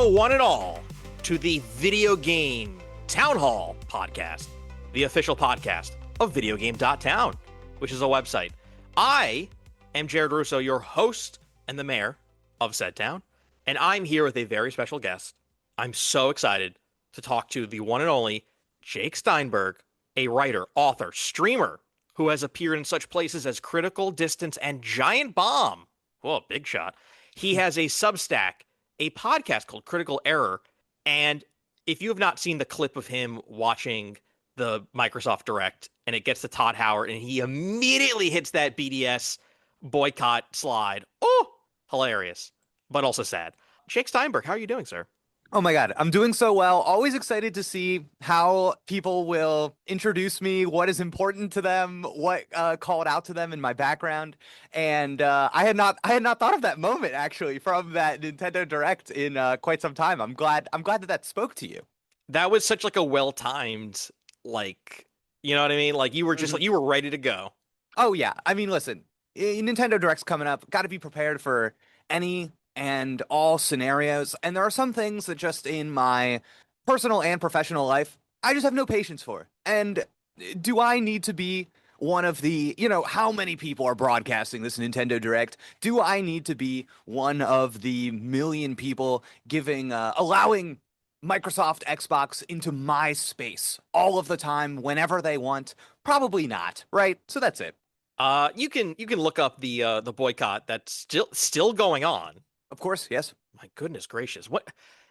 Welcome, one and all, to the Video Game Town Hall podcast, the official podcast of videogame.town, which is a website. I am Jared Russo, your host and the mayor of said town, and I'm here with a very special guest. I'm so excited to talk to the one and only Jake Steinberg, a writer, author, streamer who has appeared in such places as Critical Distance and Giant Bomb. Whoa, big shot. He has a Substack, a podcast called Critical Error, and if you have not seen the clip of him watching the Microsoft Direct and it gets to Todd Howard and he immediately hits that BDS boycott slide, oh, hilarious, but also sad. Jake Steinberg, how are you doing, sir? Oh my God, I'm doing so well. Always excited to see how people will introduce me, what is important to them, what called out to them in my background. And I had not thought of that moment actually from that Nintendo Direct in quite some time. I'm glad that spoke to you. That was such like a well-timed, like, you know what I mean? Like you were just like, you were ready to go. Oh yeah, I mean, listen, Nintendo Direct's coming up. Got to be prepared for any and all scenarios, and there are some things that just in my personal and professional life I just have no patience for. And do I need to be one of the, how many people are broadcasting this Nintendo Direct? Do I need to be one of the million people allowing Microsoft Xbox into my space all of the time whenever they want? Probably not, right? So that's it. You can look up the boycott that's still going on. Of course, yes. My goodness gracious. What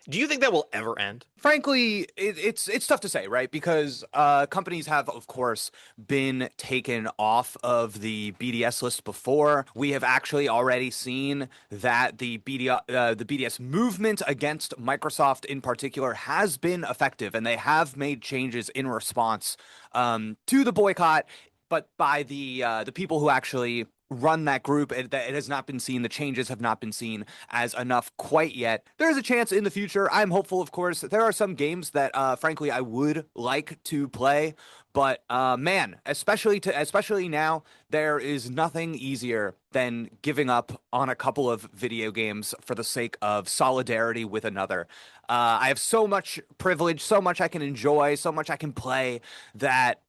do you think that will ever end? Frankly, it's tough to say, right? Because companies have, of course, been taken off of the BDS list before. We have actually already seen that the BDS movement against Microsoft in particular has been effective, and they have made changes in response to the boycott. But by the people who actually run that group, it has not been seen. The changes have not been seen as enough quite yet. There's a chance in the future. I'm hopeful, of course. There are some games that, frankly, I would like to play. But man, especially now, there is nothing easier than giving up on a couple of video games for the sake of solidarity with another. I have so much privilege, so much I can enjoy, so much I can play that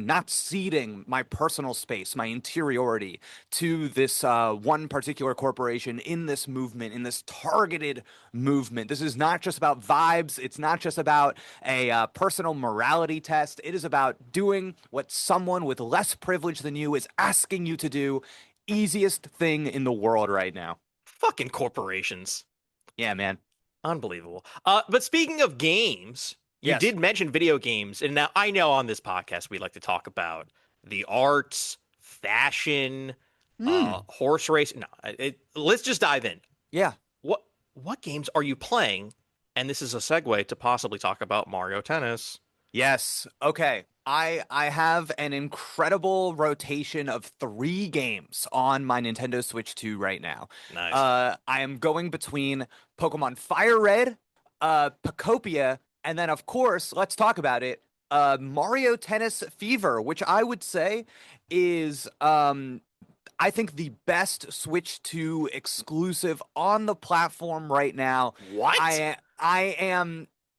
not ceding my personal space, my interiority to this one particular corporation in this movement, in this targeted movement. This is not just about vibes. It's not just about a personal morality test. It is about doing what someone with less privilege than you is asking you to do. Easiest thing in the world right now. Fucking corporations. Yeah, man. Unbelievable. But speaking of games, you Yes. did mention video games, and now I know on this podcast we like to talk about the arts, fashion, horse racing. No, let's just dive in. Yeah. What games are you playing? And this is a segue to possibly talk about Mario Tennis. Yes. Okay. I have an incredible rotation of 3 games on my Nintendo Switch 2 right now. Nice. I am going between Pokemon Fire Red, Pokopia, and then, of course, let's talk about it, Mario Tennis Fever, which I would say is, I think, the best Switch 2 exclusive on the platform right now. What? I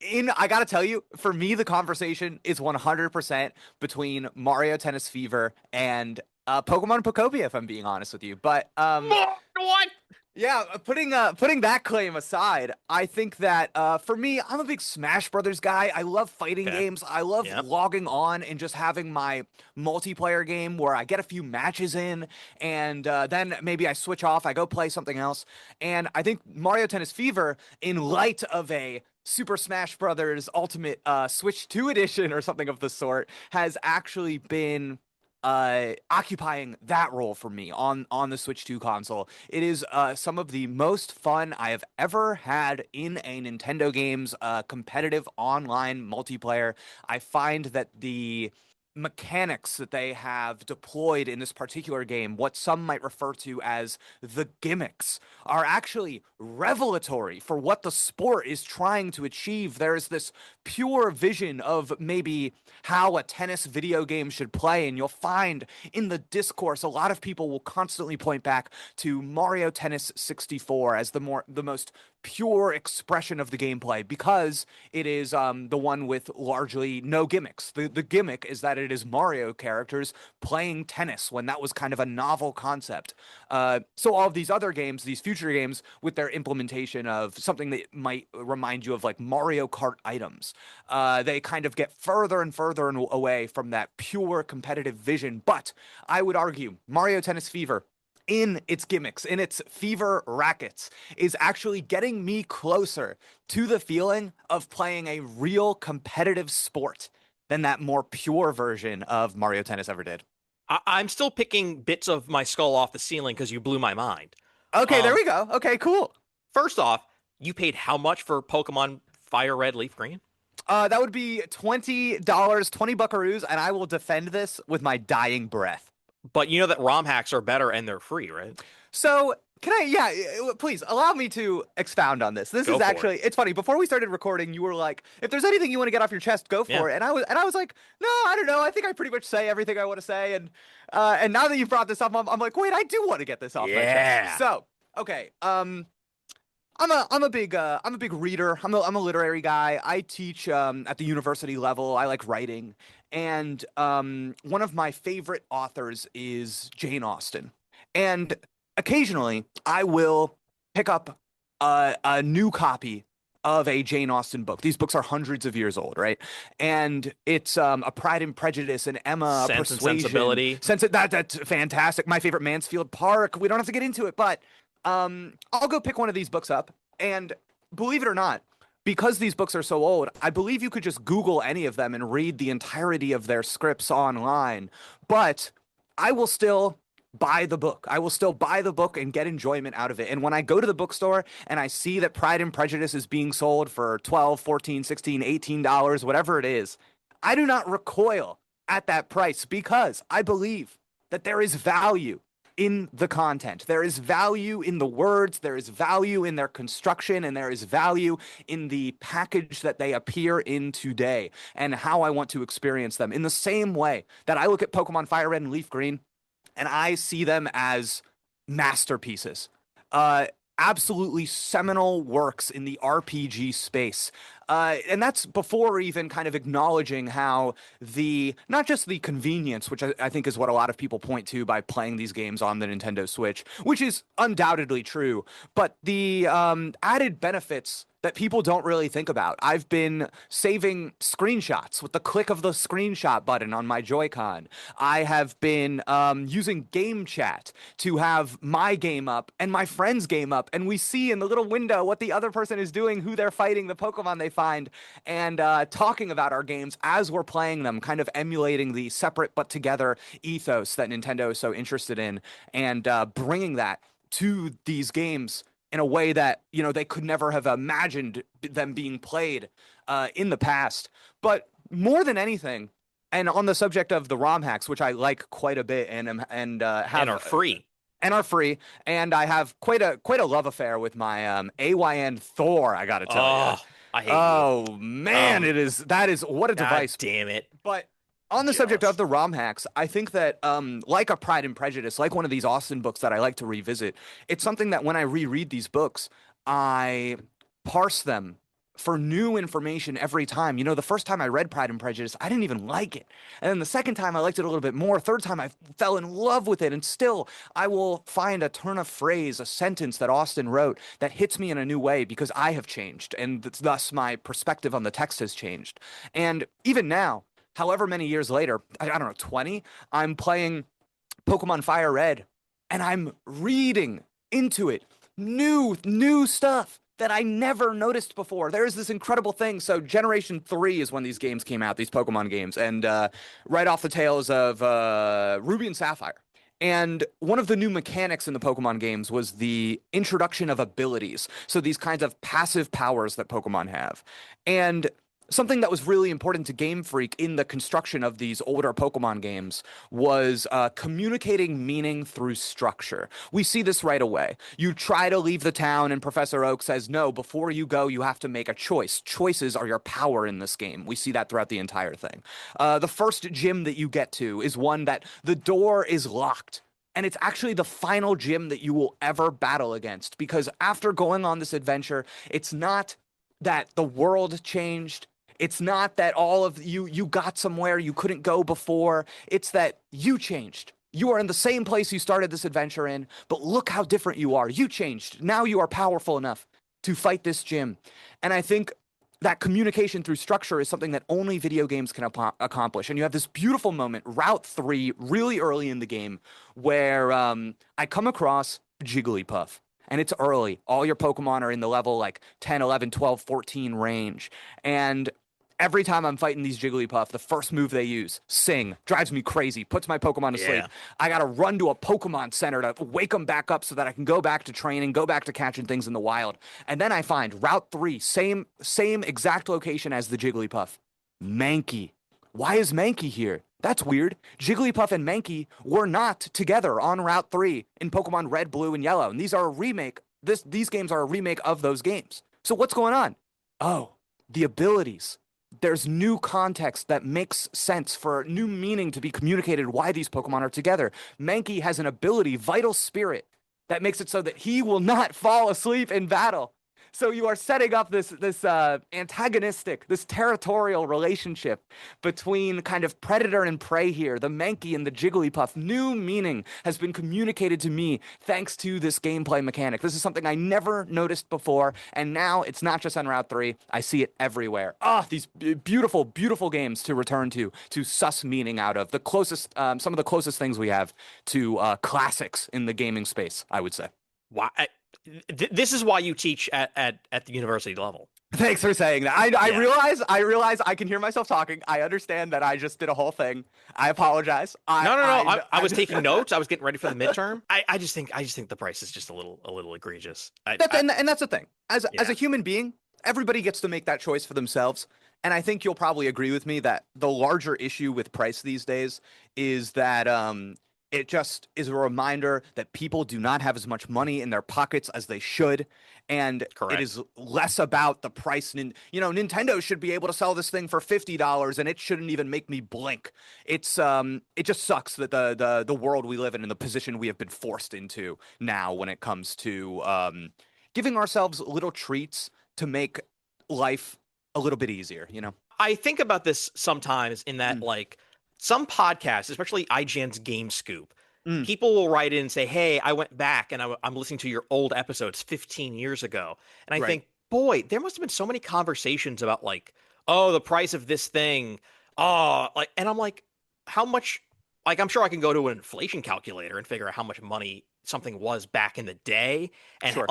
gotta tell you, for me, the conversation is 100% between Mario Tennis Fever and Pokemon Pokopia, if I'm being honest with you. But, what? yeah, putting that claim aside, I think that for me, I'm a big Smash Brothers guy. I love fighting games. I love logging on and just having my multiplayer game where I get a few matches in, and then maybe I switch off, I go play something else. And I think Mario Tennis Fever, in light of a Super Smash Brothers Ultimate Switch 2 edition or something of the sort, has actually been occupying that role for me on the Switch 2 console. It is some of the most fun I have ever had in a Nintendo game's competitive online multiplayer. I find that the mechanics that they have deployed in this particular game, what some might refer to as the gimmicks, are actually revelatory for what the sport is trying to achieve. There is this pure vision of maybe how a tennis video game should play, and you'll find in the discourse a lot of people will constantly point back to Mario Tennis 64 as the most pure expression of the gameplay, because it is the one with largely no gimmicks. The gimmick is that it is Mario characters playing tennis, when that was kind of a novel concept. So all of these other games, these future games, with their implementation of something that might remind you of like Mario Kart items, they kind of get further and further away from that pure competitive vision. But I would argue Mario Tennis Fever, in its gimmicks, in its fever rackets, is actually getting me closer to the feeling of playing a real competitive sport than that more pure version of Mario Tennis ever did. I'm still picking bits of my skull off the ceiling because you blew my mind. Okay, there Um, we go. Okay, cool. First off, you paid how much for Pokemon Fire Red, Leaf Green? That would be $20, 20 buckaroos, and I will defend this with my dying breath. But you know that ROM hacks are better and they're free, right? So, can I, yeah, please allow me to expound on this. This Go is for it. actually, it's funny. Before we started recording, you were like, if there's anything you want to get off your chest, go Yeah. for it. And I was like, no, I don't know. I think I pretty much say everything I want to say. And now that you've brought this up, I'm like, wait, I do want to get this off my Yeah. chest. So, okay. I'm a big reader. I'm a literary guy. I teach at the university level. I like writing. And one of my favorite authors is Jane Austen. And occasionally I will pick up a new copy of a Jane Austen book. These books are hundreds of years old, right? And it's a Pride and Prejudice, an Emma, a Sense and Persuasion. Sensibility. That's fantastic. My favorite, Mansfield Park. We don't have to get into it, but I'll go pick one of these books up, and believe it or not, because these books are so old, I believe you could just Google any of them and read the entirety of their scripts online. But I will still buy the book. I will still buy the book and get enjoyment out of it. And when I go to the bookstore and I see that Pride and Prejudice is being sold for 12, 14, 16, $18, whatever it is, I do not recoil at that price, because I believe that there is value in the content. There is value in the words, there is value in their construction, and there is value in the package that they appear in today and how I want to experience them. In the same way that I look at Pokemon Fire Red and Leaf Green and I see them as masterpieces. Absolutely seminal works in the RPG space. And that's before even kind of acknowledging how not just the convenience, which I think is what a lot of people point to by playing these games on the Nintendo Switch, which is undoubtedly true, but the added benefits that people don't really think about. I've been saving screenshots with the click of the screenshot button on my Joy-Con. I have been using game chat to have my game up and my friend's game up, and we see in the little window what the other person is doing, who they're fighting, the Pokemon they find, and talking about our games as we're playing them, kind of emulating the separate but together ethos that Nintendo is so interested in, and bringing that to these games in a way that, they could never have imagined them being played in the past. But more than anything, and on the subject of the ROM hacks, which I like quite a bit, and Are free. and are free, and I have quite a love affair with my AYN Thor, I gotta tell you. Oh, I hate you. Oh man, that is what a God device. damn it. But on the subject Jealous. of the ROM hacks, I think that like a Pride and Prejudice, like one of these Austen books that I like to revisit, it's something that when I reread these books, I parse them for new information every time. The first time I read Pride and Prejudice, I didn't even like it. And then the second time I liked it a little bit more. Third time I fell in love with it. And still, I will find a turn of phrase, a sentence that Austen wrote that hits me in a new way because I have changed. And thus my perspective on the text has changed. And even now, however many years later, I don't know, 20, I'm playing Pokemon Fire Red and I'm reading into it new stuff that I never noticed before. There is this incredible thing. So Generation 3 is when these games came out, these Pokemon games, and right off the tails of Ruby and Sapphire. And one of the new mechanics in the Pokemon games was the introduction of abilities. So these kinds of passive powers that Pokemon have. And something that was really important to Game Freak in the construction of these older Pokemon games was communicating meaning through structure. We see this right away. You try to leave the town, and Professor Oak says, no, before you go, you have to make a choice. Choices are your power in this game. We see that throughout the entire thing. The first gym that you get to is one that the door is locked. And it's actually the final gym that you will ever battle against, because after going on this adventure, it's not that the world changed. It's not that all of you got somewhere you couldn't go before. It's that you changed. You are in the same place you started this adventure in, but look how different you are. You changed. Now you are powerful enough to fight this gym. And I think that communication through structure is something that only video games can accomplish. And you have this beautiful moment, Route 3, really early in the game, where I come across Jigglypuff. And it's early. All your Pokemon are in the level like 10, 11, 12, 14 range. And every time I'm fighting these Jigglypuff, the first move they use, Sing, drives me crazy, puts my Pokemon to sleep. I gotta run to a Pokemon Center to wake them back up so that I can go back to training, go back to catching things in the wild. And then I find Route 3, same exact location as the Jigglypuff. Mankey. Why is Mankey here? That's weird. Jigglypuff and Mankey were not together on Route 3 in Pokemon Red, Blue, and Yellow. And these are a remake. These games are a remake of those games. So what's going on? Oh, the abilities. There's new context that makes sense for new meaning to be communicated why these Pokemon are together. Mankey has an ability, Vital Spirit, that makes it so that he will not fall asleep in battle. So you are setting up this antagonistic, this territorial relationship between kind of predator and prey here. The Mankey and the Jigglypuff. New meaning has been communicated to me thanks to this gameplay mechanic. This is something I never noticed before, and now it's not just on Route 3. I see it everywhere. These beautiful, beautiful games to return to suss meaning out of. The closest, some of the closest things we have to classics in the gaming space, I would say. Why? This is why you teach at the university level. Thanks for saying that. I realize I can hear myself talking. I understand that I just did a whole thing. I apologize. No. I was taking notes. I was getting ready for the midterm. I just think the price is just a little egregious. And that's the thing. As a human being, everybody gets to make that choice for themselves. And I think you'll probably agree with me that the larger issue with price these days is that it just is a reminder that people do not have as much money in their pockets as they should. And It is less about the price. Nintendo should be able to sell this thing for $50 and it shouldn't even make me blink. It just sucks that the world we live in and the position we have been forced into now when it comes to giving ourselves little treats to make life a little bit easier, I think about this sometimes in that some podcasts, especially IGN's Game Scoop, people will write in and say, hey, I went back and I'm listening to your old episodes 15 years ago. And I think, boy, there must have been so many conversations about the price of this thing. And I'm like, how much, I'm sure I can go to an inflation calculator and figure out how much money something was back in the day. And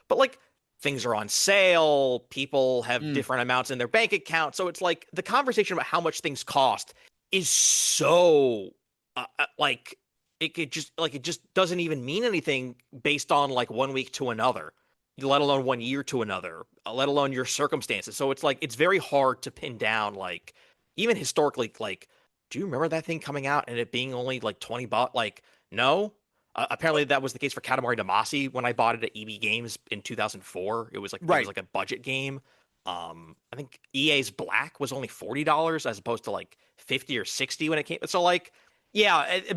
but things are on sale. People have different amounts in their bank account. So it's the conversation about how much things cost is so it just doesn't even mean anything based on 1 week to another, let alone 1 year to another, let alone your circumstances. So it's very hard to pin down, even historically, do you remember that thing coming out and it being only $20? No. Apparently that was the case for Katamari Damacy when I bought it at EB Games in 2004. It was it was a budget game. I think EA's Black was only $40 as opposed to 50 or 60 when it came. So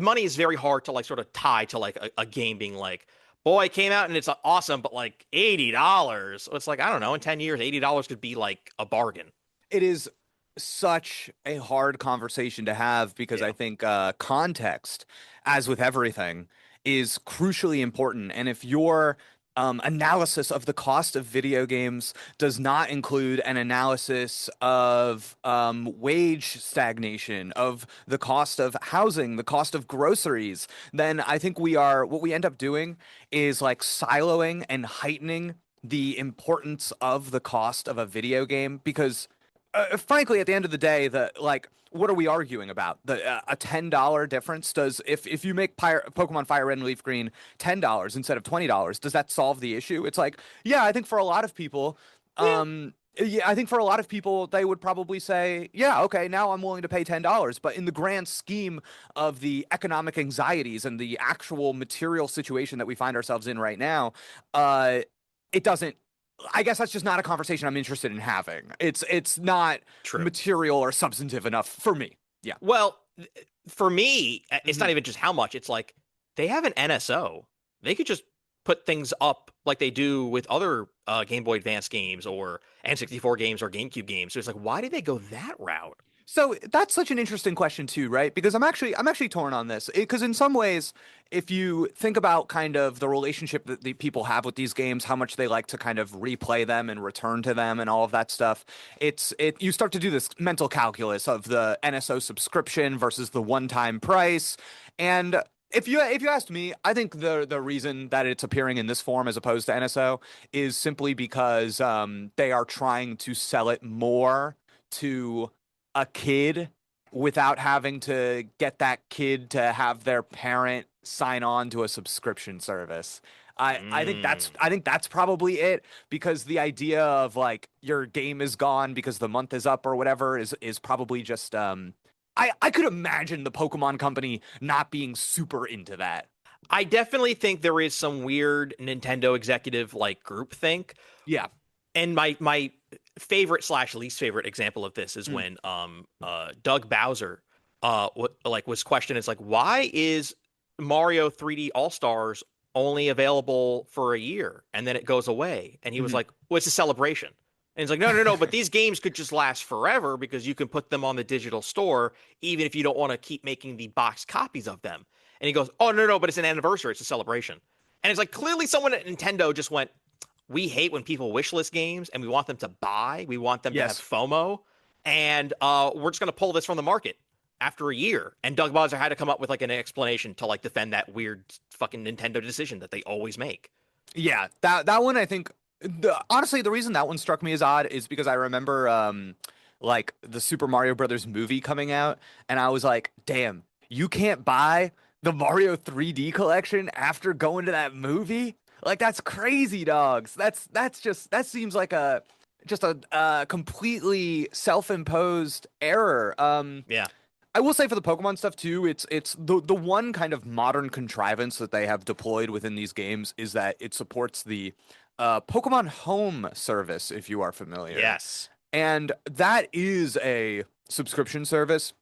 money is very hard to sort of tie to a game being boy, it came out and it's awesome, but $80. So it's I don't know, in 10 years, $80 could be a bargain. It is such a hard conversation to have because I think context, as with everything, is crucially important. And if your analysis of the cost of video games does not include an analysis of wage stagnation, of the cost of housing, the cost of groceries, then I think what we end up doing is siloing and heightening the importance of the cost of a video game because frankly, at the end of the day, what are we arguing about? A $10 difference? If you make Pokemon Fire Red and Leaf Green $10 instead of $20, does that solve the issue? It's I think for a lot of people, Yeah, I think for a lot of people, they would probably say, yeah, okay, now I'm willing to pay $10. But in the grand scheme of the economic anxieties and the actual material situation that we find ourselves in right now, uh, it doesn't. I guess that's just not a conversation I'm interested in having. It's not True. material or substantive enough for me. Yeah. Well, for me, it's not Hmm. even just how much. It's like they have an NSO. They could just put things up like they do with other Game Boy Advance games or N64 games or GameCube games. So it's like, why did they go that route? So that's such an interesting question too, right? Because I'm actually torn on this. Because in some ways, if you think about kind of the relationship that the people have with these games, how much they like to kind of replay them and return to them and all of that stuff, it you start to do this mental calculus of the NSO subscription versus the one-time price. And if you asked me, I think the reason that it's appearing in this form as opposed to NSO is simply because they are trying to sell it more to a kid without having to get that kid to have their parent sign on to a subscription service. I think Mm. that's probably it, because the idea of like your game is gone because the month is up or whatever is probably just I could imagine the Pokemon Company not being super into that. I definitely think there is some weird Nintendo executive like groupthink. Yeah. And my favorite slash least favorite example of this is Mm. when Doug Bowser was questioned. It's like, why is Mario 3D All Stars only available for a year and then it goes away? And he was Mhm. like, well, it's a celebration. And he's like, no, no, no, but these games could just last forever because you can put them on the digital store even if you don't want to keep making the boxed copies of them. And he goes, oh, no, no, but it's an anniversary, it's a celebration. And it's like clearly someone at Nintendo just went, we hate when people wishlist games and we want them to buy. We want them to have Yes. FOMO. And we're just going to pull this from the market after a year. And Doug Bowser had to come up with like an explanation to like defend that weird fucking Nintendo decision that they always make. Yeah, that one I think honestly the reason that one struck me as odd is because I remember like the Super Mario Brothers movie coming out and I was like, "Damn, you can't buy the Mario 3D collection after going to that movie?" Like that's crazy, dogs. That's just that seems like a just a completely self-imposed error. Yeah. I will say for the Pokemon stuff too, it's the one kind of modern contrivance that they have deployed within these games is that it supports the Pokemon Home service, if you are familiar. Yes. And that is a subscription service.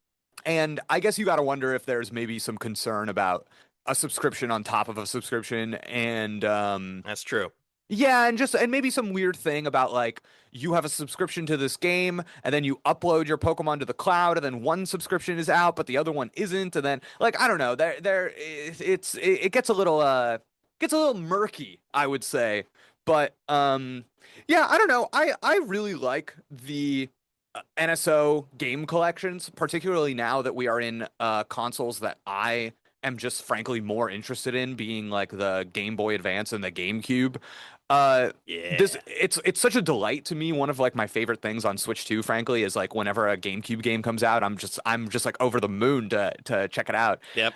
And I guess you got to wonder if there's maybe some concern about a subscription on top of a subscription and That's true. yeah, and maybe some weird thing about like you have a subscription to this game and then you upload your Pokemon to the cloud and then one subscription is out but the other one isn't and then like I don't know, it gets a little murky, I would say. But yeah, I don't know. I really like the NSO game collections, particularly now that we are in consoles that I am just frankly more interested in, being like the Game Boy Advance and the GameCube. This Yeah. it's such a delight to me. One of like my favorite things on Switch 2, frankly, is like whenever a GameCube game comes out, I'm just like over the moon to check it out. Yep.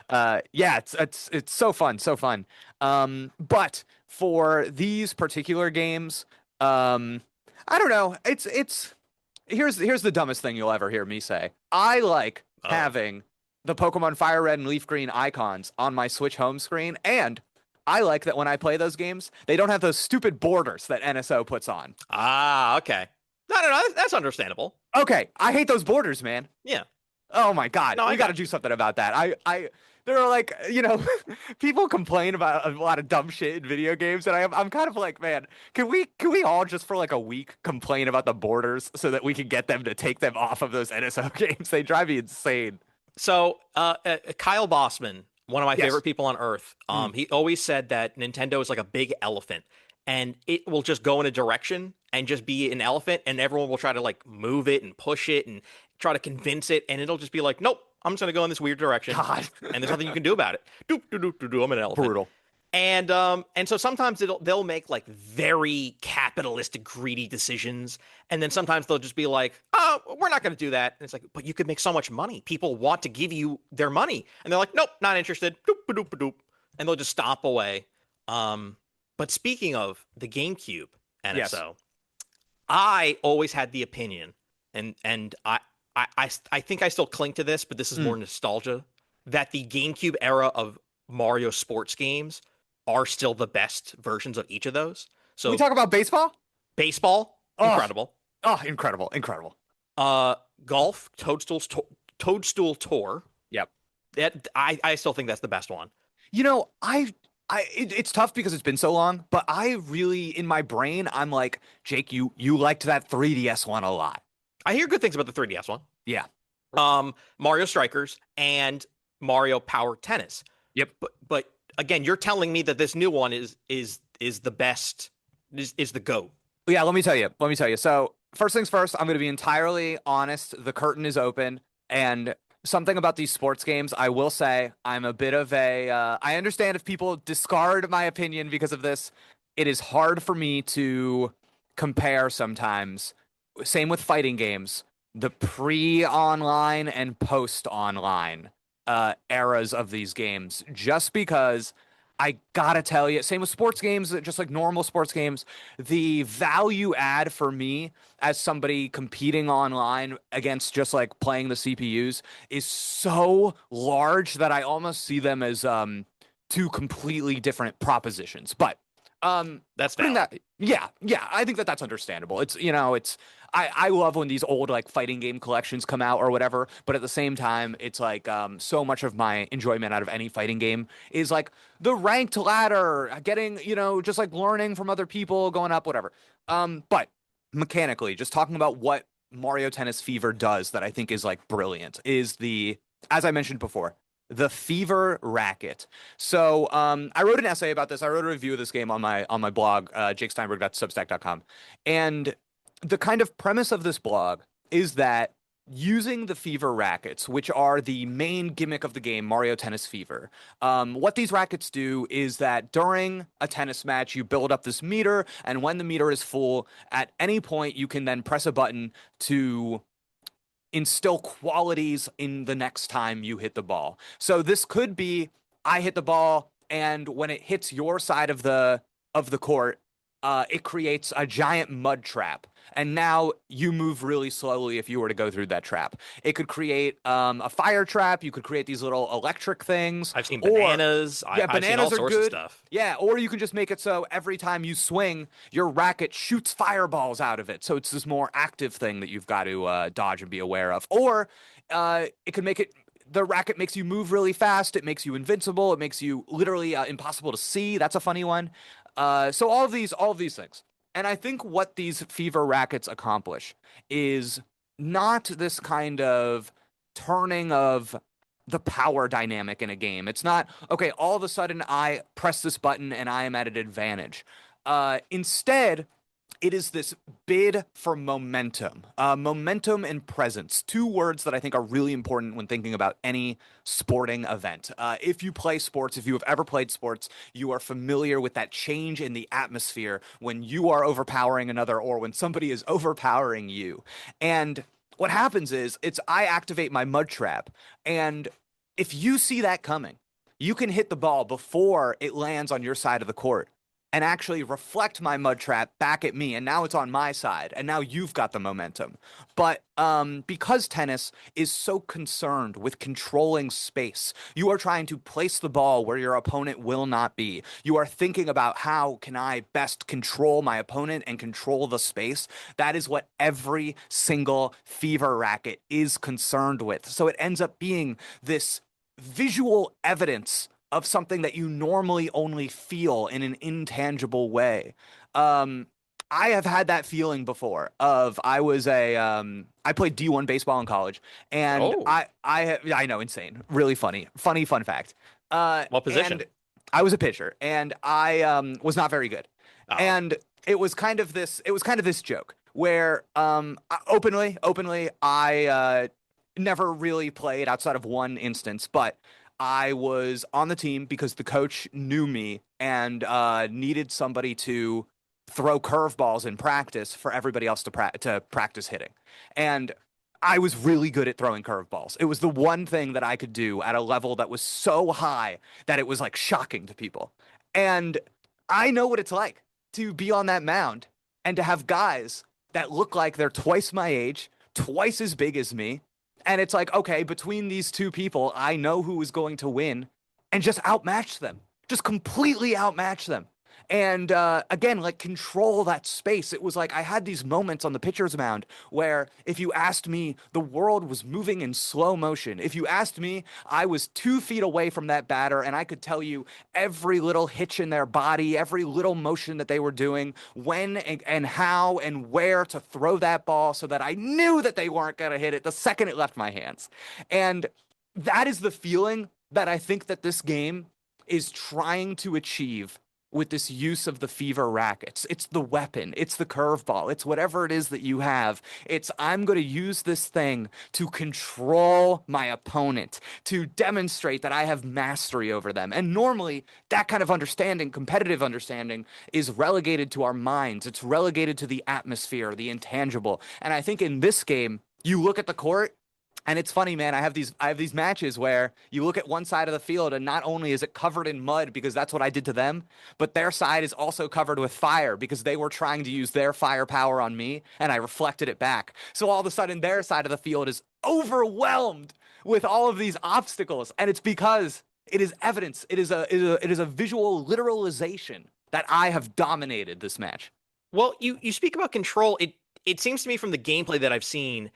Yeah, it's so fun, so fun. But for these particular games, I don't know. It's here's the dumbest thing you'll ever hear me say. I like Oh. having the Pokemon Fire Red and Leaf Green icons on my Switch home screen, and I like that when I play those games, they don't have those stupid borders that NSO puts on. Ah, okay. No, no, no. That's understandable. Okay, I hate those borders, man. Yeah. Oh my God, No, I we got to got do you. something about that. There are like, people complain about a lot of dumb shit in video games, and I'm kind of like, man, can we all just for like a week complain about the borders so that we can get them to take them off of those NSO games? They drive me insane. So, Kyle Bossman, one of my Yes. favorite people on earth, Mm. he always said that Nintendo is like a big elephant, and it will just go in a direction and just be an elephant, and everyone will try to like move it and push it and try to convince it, and it'll just be like, nope, I'm just gonna go in this weird direction, God. and there's nothing you can do about it. Doop, doop, doop, doop, doop, I'm an elephant. Brutal. And so sometimes they'll make like very capitalistic, greedy decisions, and then sometimes they'll just be like, "Oh, we're not going to do that." And it's like, "But you could make so much money. People want to give you their money," and they're like, "Nope, not interested." Doop, doop, doop, doop, and they'll just stomp away. But speaking of the GameCube Yes. NSO, I always had the opinion, and I think I still cling to this, but this is Mm. more nostalgia, that the GameCube era of Mario sports games are still the best versions of each of those. We So talk about baseball. baseball, Oh, incredible. oh, incredible, incredible. Uh, golf, Toadstool Tour. Yep. I still think that's the best one. You know, it's tough because it's been so long, but I really, in my brain, I'm like, Jake, you liked that 3DS one a lot. I hear good things about the 3DS one. Yeah. Mario Strikers and Mario Power Tennis. Yep. But again, you're telling me that this new one is the best, is the GOAT. Yeah, let me tell you. Let me tell you. So, first things first, I'm going to be entirely honest. The curtain is open. And something about these sports games, I will say, I'm a bit of a. I understand if people discard my opinion because of this. It is hard for me to compare sometimes. Same with fighting games, the pre-online and post-online eras of these games, just because I gotta tell you, same with sports games, just like normal sports games, the value add for me as somebody competing online against just like playing the CPUs is so large that I almost see them as two completely different propositions. But That's putting valid. that, yeah, I think that that's understandable. It's it's I love when these old like fighting game collections come out or whatever, but at the same time, it's like so much of my enjoyment out of any fighting game is like the ranked ladder, getting, just like learning from other people, going up, whatever. But mechanically, just talking about what Mario Tennis Fever does that I think is like brilliant is as I mentioned before, the Fever Racket. So I wrote an essay about this. I wrote a review of this game on my blog, jakesteinberg.substack.com. And the kind of premise of this blog is that using the Fever rackets, which are the main gimmick of the game, Mario Tennis Fever, what these rackets do is that during a tennis match, you build up this meter, and when the meter is full, at any point, you can then press a button to instill qualities in the next time you hit the ball. So this could be I hit the ball, and when it hits your side of the court, it creates a giant mud trap. And now you move really slowly if you were to go through that trap. It could create a fire trap. You could create these little electric things. I've seen Or, bananas. yeah, I've seen all bananas are sorts of good. stuff. Yeah, or you can just make it so every time you swing, your racket shoots fireballs out of it. So it's this more active thing that you've got to dodge and be aware of. Or it could make it the racket makes you move really fast. It makes you invincible. It makes you literally impossible to see. That's a funny one. So all of these things. And I think what these Fever rackets accomplish is not this kind of turning of the power dynamic in a game. It's not, okay, all of a sudden I press this button and I am at an advantage. Instead, it is this bid for momentum, momentum and presence, two words that I think are really important when thinking about any sporting event. If you play sports, if you have ever played sports, you are familiar with that change in the atmosphere when you are overpowering another or when somebody is overpowering you. And what happens is I activate my mud trap, and if you see that coming, you can hit the ball before it lands on your side of the court and actually reflect my mud trap back at me. And now it's on my side. And now you've got the momentum. But because tennis is so concerned with controlling space, you are trying to place the ball where your opponent will not be. You are thinking about how can I best control my opponent and control the space. That is what every single Fever racket is concerned with. So it ends up being this visual evidence of something that you normally only feel in an intangible way. I have had that feeling before of I played D1 baseball in college, and Oh, I know, insane, really funny fun fact. what position? And I was a pitcher, and I was not very good, Oh, and it was kind of this joke where openly I never really played outside of one instance, but I was on the team because the coach knew me and needed somebody to throw curveballs in practice for everybody else to practice hitting. And I was really good at throwing curveballs. It was the one thing that I could do at a level that was so high that it was like shocking to people. And I know what it's like to be on that mound and to have guys that look like they're twice my age, twice as big as me. And it's like, okay, between these two people, I know who is going to win and just outmatch them, just completely outmatch them. And again, like control that space. It was like I had these moments on the pitcher's mound where if you asked me, the world was moving in slow motion. If you asked me, I was 2 feet away from that batter and I could tell you every little hitch in their body, every little motion that they were doing, when and how and where to throw that ball so that I knew that they weren't going to hit it the second it left my hands. And that is the feeling that I think that this game is trying to achieve with this use of the fever rackets. It's the weapon, it's the curveball, it's whatever it is that you have. It's I'm going to use this thing to control my opponent, to demonstrate that I have mastery over them. And normally, that kind of understanding, competitive understanding, is relegated to our minds. It's relegated to the atmosphere, the intangible. And I think in this game, you look at the court. And it's funny, man. I have these matches where you look at one side of the field and not only is it covered in mud because that's what I did to them, but their side is also covered with fire because they were trying to use their firepower on me and I reflected it back. So all of a sudden their side of the field is overwhelmed with all of these obstacles. And it's because it is evidence. It is a visual literalization that I have dominated this match. Well, you speak about control. It seems to me from the gameplay that I've seen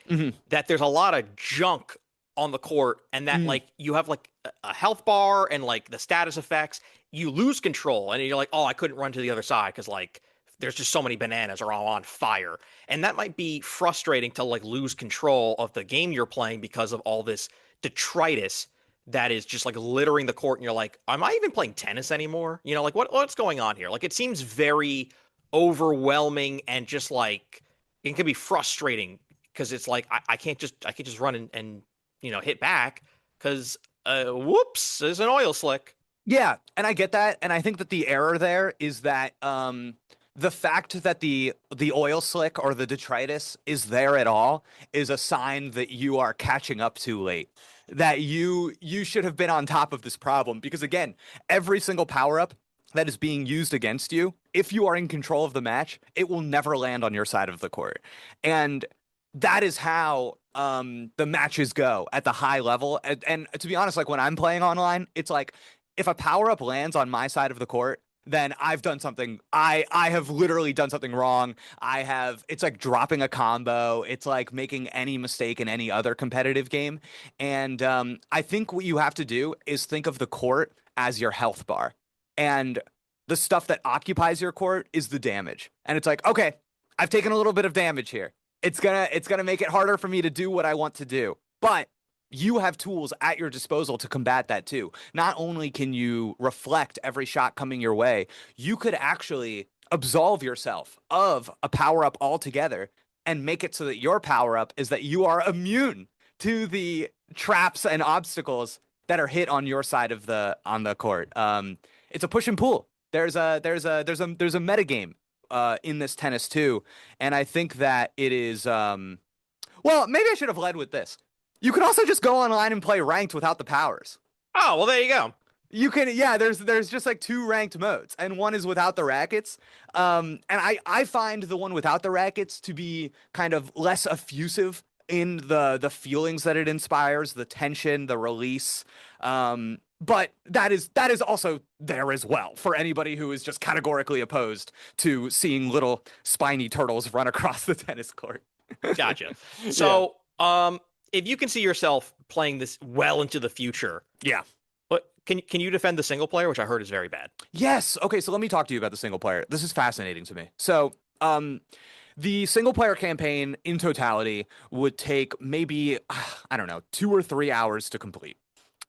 that there's a lot of junk on the court and that like you have like a health bar and like the status effects, you lose control and you're like, oh, I couldn't run to the other side because like there's just so many bananas are all on fire. And that might be frustrating to like lose control of the game you're playing because of all this detritus that is just like littering the court and you're like, am I even playing tennis anymore? You know, like what's going on here? Like it seems very overwhelming and just like it can be frustrating because it's like I can't just run and you know hit back because whoops, there's an oil slick. Yeah, and I get that, and I think that the error there is that the fact that the oil slick or the detritus is there at all is a sign that you are catching up too late. That you should have been on top of this problem because again, every single power up that is being used against you, if you are in control of the match, it will never land on your side of the court. And that is how the matches go at the high level. And to be honest, like when I'm playing online, it's like if a power up lands on my side of the court, then I've done something. I have literally done something wrong. It's like dropping a combo. It's like making any mistake in any other competitive game. And I think what you have to do is think of the court as your health bar. And the stuff that occupies your court is the damage. And it's like, okay, I've taken a little bit of damage here. It's gonna make it harder for me to do what I want to do. But you have tools at your disposal to combat that too. Not only can you reflect every shot coming your way, you could actually absolve yourself of a power-up altogether and make it so that your power-up is that you are immune to the traps and obstacles that are hit on your side of the court. It's a push and pull. There's a meta game in this tennis too, and I think that it is well, maybe I should have led with this. You can also just go online and play ranked without the powers. Oh, well, there you go. You can, yeah, there's just like 2 ranked modes, and one is without the rackets. And I find the one without the rackets to be kind of less effusive in the feelings that it inspires, the tension, the release. But that is also there as well for anybody who is just categorically opposed to seeing little spiny turtles run across the tennis court. Gotcha. So, if you can see yourself playing this well into the future, yeah. But can you defend the single player, which I heard is very bad? Yes. Okay, so let me talk to you about the single player. This is fascinating to me. So, the single player campaign in totality would take maybe, I don't know, 2 or 3 hours to complete.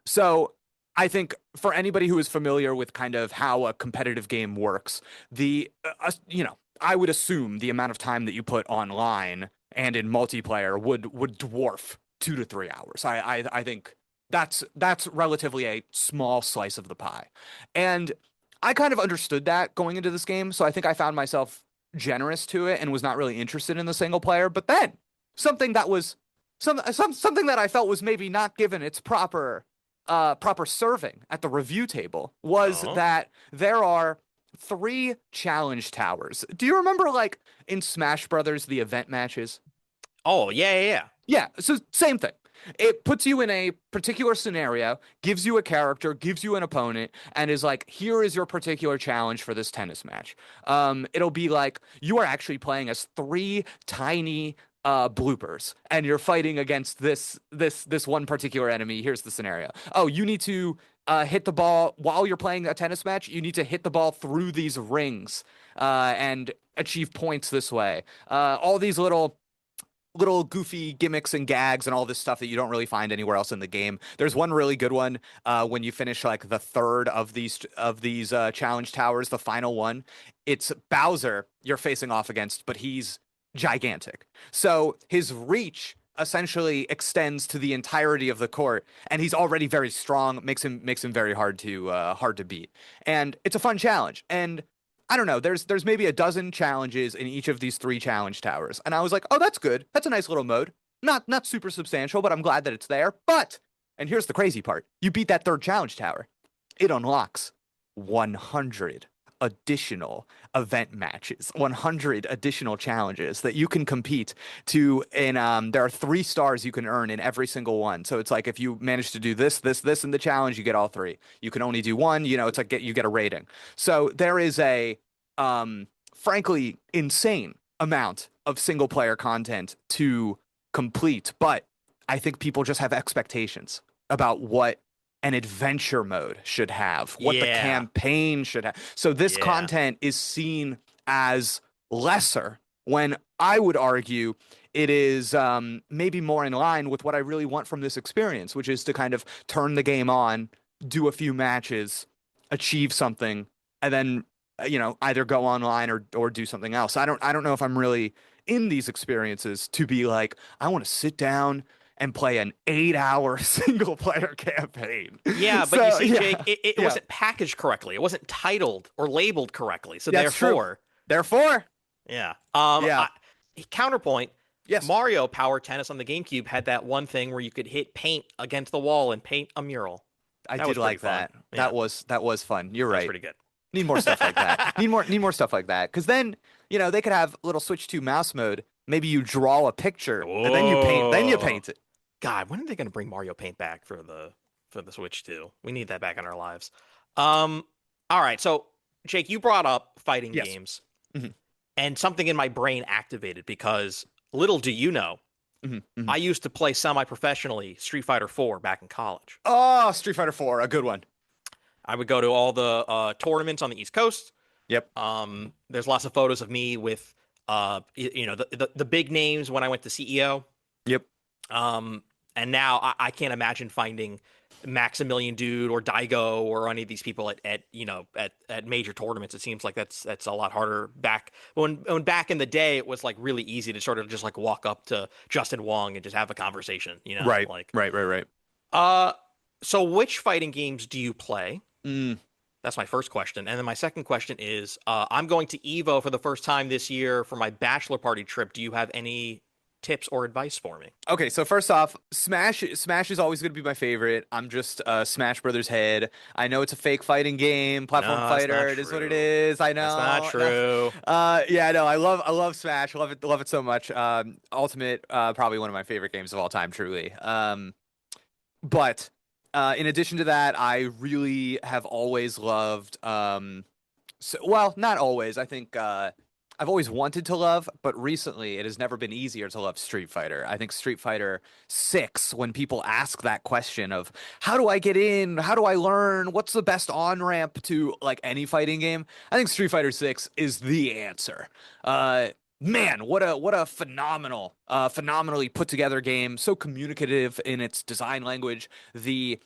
So I think for anybody who is familiar with kind of how a competitive game works, I would assume the amount of time that you put online and in multiplayer would dwarf 2 to 3 hours. I think that's relatively a small slice of the pie. And I kind of understood that going into this game, so I think I found myself generous to it and was not really interested in the single player. But then something that was something that I felt was maybe not given its proper serving at the review table was that there are three challenge towers. Do you remember like in Smash Brothers the event matches? Oh, yeah, yeah, yeah. Yeah, so same thing. It puts you in a particular scenario, gives you a character, gives you an opponent, and is like, here is your particular challenge for this tennis match. It'll be like you are actually playing as three tiny bloopers, and you're fighting against this one particular enemy. Here's the scenario. Oh, you need to hit the ball while you're playing a tennis match. You need to hit the ball through these rings and achieve points this way. All these little goofy gimmicks and gags and all this stuff that you don't really find anywhere else in the game. There's one really good one when you finish like the third of these challenge towers, the final one. It's Bowser you're facing off against, but he's gigantic. So his reach essentially extends to the entirety of the court, and he's already very strong. Makes him very hard to beat, and it's a fun challenge. And I don't know. There's maybe a dozen challenges in each of these three challenge towers, and I was like, oh, that's good. That's a nice little mode. Not super substantial, but I'm glad that it's there. But, and here's the crazy part: you beat that third challenge tower, it unlocks 100 additional event matches, 100 additional challenges that you can compete to. And there are 3 stars you can earn in every single one. So it's like if you manage to do this in the challenge, you get all 3. You can only do one. It's like you get a rating. So there is a frankly insane amount of single player content to complete, but I think people just have expectations about what an adventure mode should have, what the campaign should have. So this content is seen as lesser when I would argue it is maybe more in line with what I really want from this experience, which is to kind of turn the game on, do a few matches, achieve something, and then either go online or do something else. I don't know if I'm really in these experiences to be like, I want to sit down and play an 8-hour single player campaign. Yeah, but you see, Jake, it wasn't packaged correctly. It wasn't titled or labeled correctly. So That's therefore, true. Therefore, yeah. Counterpoint. Yes. Mario Power Tennis on the GameCube had that one thing where you could hit paint against the wall and paint a mural. I did like that. Yeah. That was fun. You're right. Pretty good. Need more stuff like that. Need more stuff like that. Because then, they could have little switch to mouse mode. Maybe you draw a picture and then you paint it. God, when are they going to bring Mario Paint back for the Switch 2? We need that back in our lives. All right, so Jake, you brought up fighting games, and something in my brain activated because little do you know, I used to play semi-professionally Street Fighter 4 back in college. Oh, Street Fighter 4, a good one. I would go to all the tournaments on the East Coast. Yep. There's lots of photos of me with the big names when I went to CEO. Yep. And now I can't imagine finding Maximilian Dude or Daigo or any of these people at major tournaments. It seems like that's a lot harder back when back in the day it was like really easy to sort of just like walk up to Justin Wong and just have a conversation, Right. Like Right. So which fighting games do you play? That's my first question. And then my second question is, I'm going to Evo for the first time this year for my bachelor party trip. Do you have any tips or advice for me? Okay, so first off, Smash is always going to be my favorite. I'm just a Smash Brothers head. I know it's a fake fighting game, platform fighter. It is what it is. I know. That's not true. I love Smash. Love it so much. Ultimate, probably one of my favorite games of all time, truly. But in addition to that, I really have always loved not always. I think I've always wanted to love, but recently it has never been easier to love Street Fighter. I think Street Fighter 6, when people ask that question of how do I get in? How do I learn? What's the best on-ramp to like any fighting game? I think Street Fighter 6 is the answer. Man, what a phenomenally put together game. So communicative in its design language. The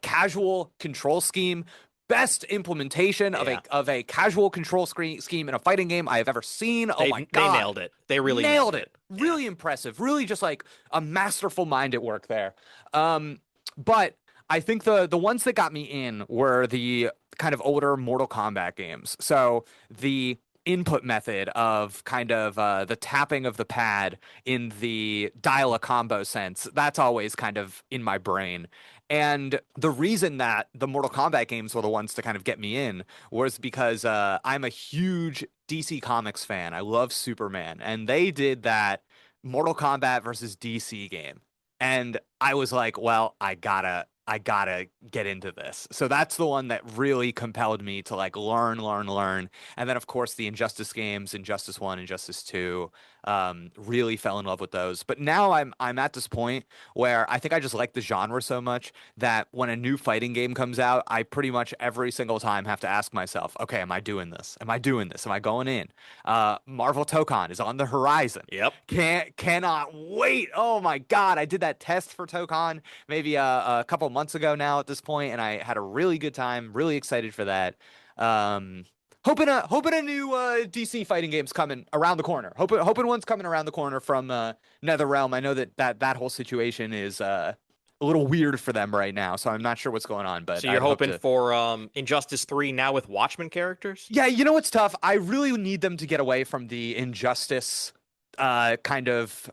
casual control scheme. Best implementation of a casual control scheme in a fighting game I have ever seen. Oh my God. They nailed it. They really nailed it. Really impressive. Really just like a masterful mind at work there. But I think the ones that got me in were the kind of older Mortal Kombat games. So the input method of kind of the tapping of the pad in the dial a combo sense, that's always kind of in my brain. And the reason that the Mortal Kombat games were the ones to kind of get me in was because I'm a huge DC Comics fan. I love Superman, and they did that Mortal Kombat versus DC game. And I was like, well, I gotta get into this. So that's the one that really compelled me to like learn. And then of course the Injustice games, Injustice 1, Injustice 2, really fell in love with those. But now I'm at this point where I think I just like the genre so much that when a new fighting game comes out, I pretty much every single time have to ask myself, okay, am I doing this? Am I doing this? Am I going in? Marvel Tokon is on the horizon. Yep. Cannot wait. Oh my God. I did that test for Tokon maybe a couple months ago now at this point, and I had a really good time, really excited for that. Hoping a new DC fighting game's coming around the corner. Hoping one's coming around the corner from NetherRealm. I know that whole situation is a little weird for them right now, so I'm not sure what's going on. But So you're I'd hope hoping to... for Injustice 3 now with Watchmen characters? Yeah, you know what's tough? I really need them to get away from the Injustice kind of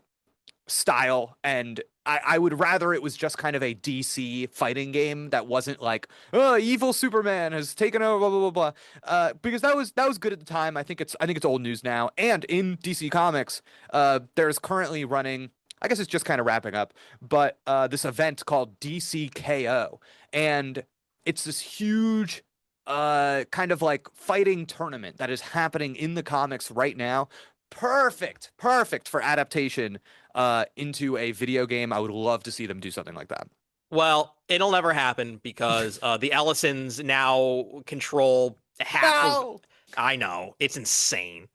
style, and I would rather it was just kind of a DC fighting game that wasn't like, oh, evil Superman has taken over, blah blah blah blah. Because that was good at the time. I think it's old news now. And in DC Comics, there's currently running, I guess it's just kind of wrapping up, but this event called DCKO, and it's this huge kind of like fighting tournament that is happening in the comics right now. Perfect for adaptation into a video game. I would love to see them do something like that. Well, it'll never happen because the Ellisons now control half of. No! I know, it's insane.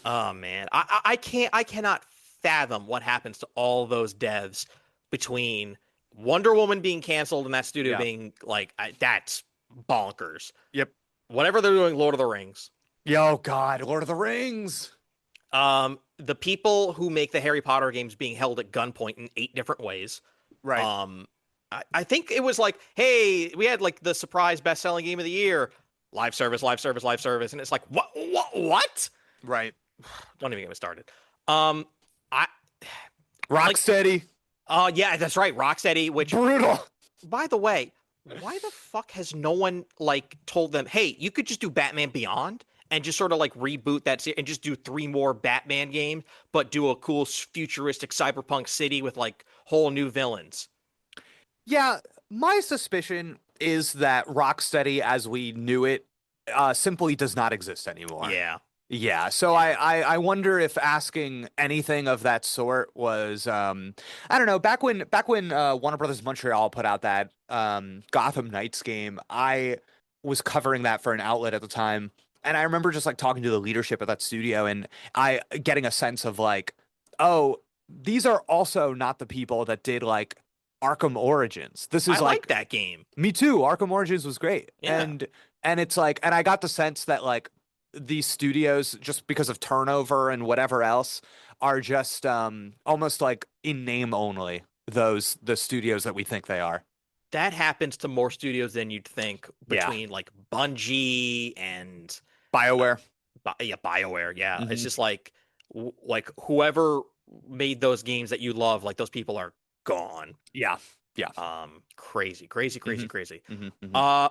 Oh man, I cannot fathom what happens to all those devs between Wonder Woman being canceled and that studio Yeah. being like, that's bonkers. Yep. Whatever they're doing, Lord of the Rings. Yo, God, Lord of the Rings. The people who make the Harry Potter games being held at gunpoint in 8 different ways. Right. I think it was like, hey, we had like the surprise best-selling game of the year, live service, and it's like, what? Right. Don't even get me started. I Rocksteady. yeah, that's right, Rocksteady. Which, Brutal. by the way, why the fuck has no one like told them, hey, you could just do Batman Beyond and just sort of like reboot that and just do 3 more Batman games, but do a cool futuristic cyberpunk city with like whole new villains. Yeah, my suspicion is that Rocksteady, as we knew it, simply does not exist anymore. Yeah. Yeah, so I wonder if asking anything of that sort was I don't know, back when Warner Brothers Montreal put out that Gotham Knights game, I was covering that for an outlet at the time, and I remember just like talking to the leadership of that studio and I getting a sense of like, oh, these are also not the people that did like Arkham Origins. This is I like that game. Me too. Arkham Origins was great. Yeah. And it's like, and I got the sense that like these studios, just because of turnover and whatever else, are just almost like in name only the studios that we think they are. That happens to more studios than you'd think between like Bungie and BioWare. BioWare. Yeah. Mhm. It's just like whoever made those games that you love, like those people are gone. Yeah. Crazy. Mhm.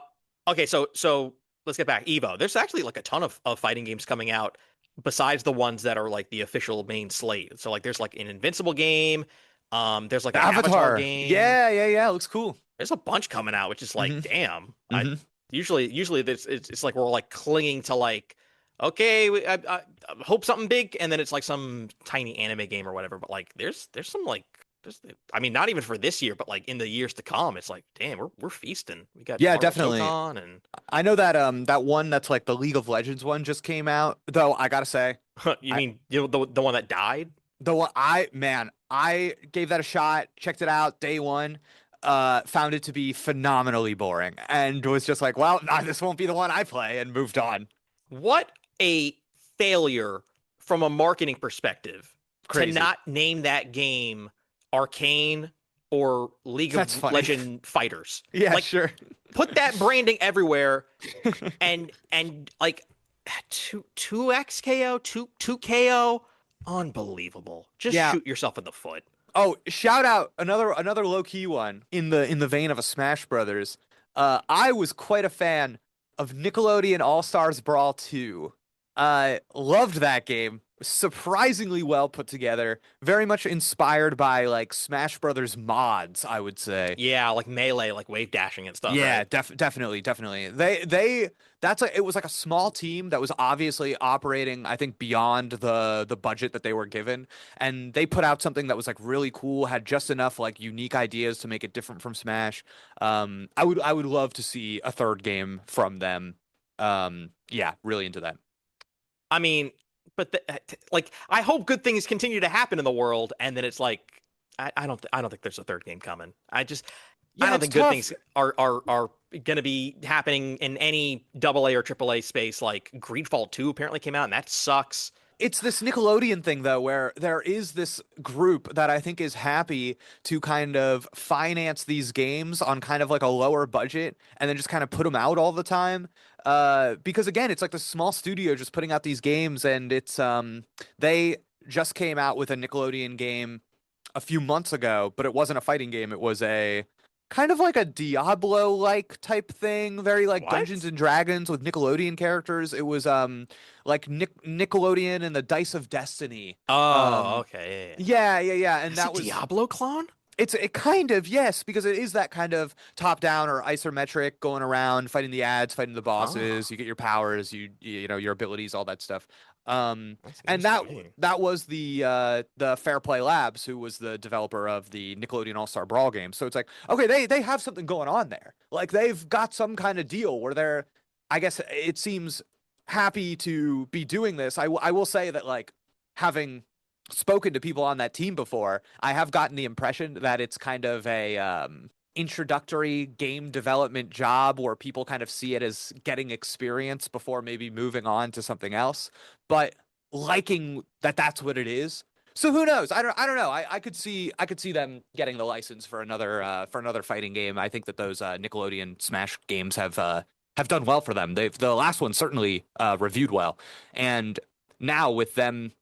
Okay, so let's get back. Evo. There's actually like a ton of fighting games coming out besides the ones that are like the official main slate. So like there's like an Invincible game. There's like The an Avatar game. game. Yeah. Looks cool. There's a bunch coming out, which is like, damn. Mhm. Usually it's like we're like clinging to like, okay, I hope something big, and then it's like some tiny anime game or whatever. But like, there's some like, I mean, not even for this year, but like in the years to come, it's like, damn, we're feasting. We got Yeah, Marvel definitely. Tokon and I know that that one that's like the League of Legends one just came out. Though I gotta say, you mean the one that died? the one I gave that a shot, checked it out day one, found it to be phenomenally boring, and was just like, well, nah, this won't be the one I play, and moved on. What a failure from a marketing perspective Crazy. to not name that game Arcane or League That's of funny. Legend Fighters. Yeah, Like, sure. put that branding everywhere, and like 2x KO, 2 KO, unbelievable. Just Yeah. shoot yourself in the foot. Oh, shout out another low key one in the vein of a Smash Brothers. I was quite a fan of Nickelodeon All Stars Brawl 2. Loved that game. Surprisingly well put together. Very much inspired by like Smash Brothers mods, I would say. Yeah, like melee, like wave dashing and stuff, Yeah, right? definitely. It was like a small team that was obviously operating, I think, beyond the budget that they were given, and they put out something that was like really cool, had just enough like unique ideas to make it different from Smash. I would love to see a third game from them. Yeah, really into that. I mean, but like, I hope good things continue to happen in the world, and then it's like, I don't think there's a third game coming. I Yeah, don't it's think good tough. things are going to be happening in any double A or triple A space. Like Greedfall 2 apparently came out, and that sucks. It's this Nickelodeon thing though, where there is this group that I think is happy to kind of finance these games on kind of like a lower budget and then just kind of put them out all the time. Because again, it's like this small studio just putting out these games, and they just came out with a Nickelodeon game a few months ago, but it wasn't a fighting game. It was a kind of like a Diablo-like type thing, very like Dungeons What? and Dragons with Nickelodeon characters. It was like Nickelodeon and the Dice of Destiny. Oh, Um okay. Yeah, yeah, and It's a that was Diablo clone? it kind of yes, because it is that kind of top-down or isometric going around fighting the ads, fighting the Oh, bosses, you get your powers, you know your abilities, all that stuff. that's And interesting. that was the Fair Play Labs, who was the developer of the Nickelodeon All-Star Brawl game. So it's like, okay, they have something going on there. Like they've got some kind of deal where they're, I guess it seems, happy to be doing this. I will say that like having spoken to people on that team before, I have gotten the impression that it's kind of a introductory game development job where people kind of see it as getting experience before maybe moving on to something else. But liking that that's what it is. So who knows? I don't know. I could see them getting the license for another fighting game. I think that those Nickelodeon Smash games have done well for them. They've the last one certainly reviewed well, and now with them,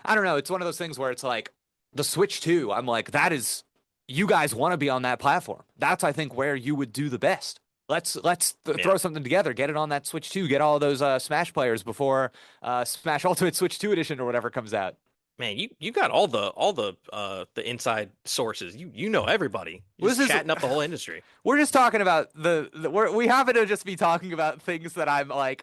I don't know. It's one of those things where it's like the Switch 2. I'm like, that is, you guys want to be on that platform. That's, I think, where you would do the best. Yeah. Throw something together, get it on that Switch 2, get all those Smash players before Smash Ultimate Switch 2 edition or whatever comes out. Man, you got all the inside sources. You know everybody. You're Well, just this is chatting up the whole industry. we're just talking about we happen to just be talking about things that I'm like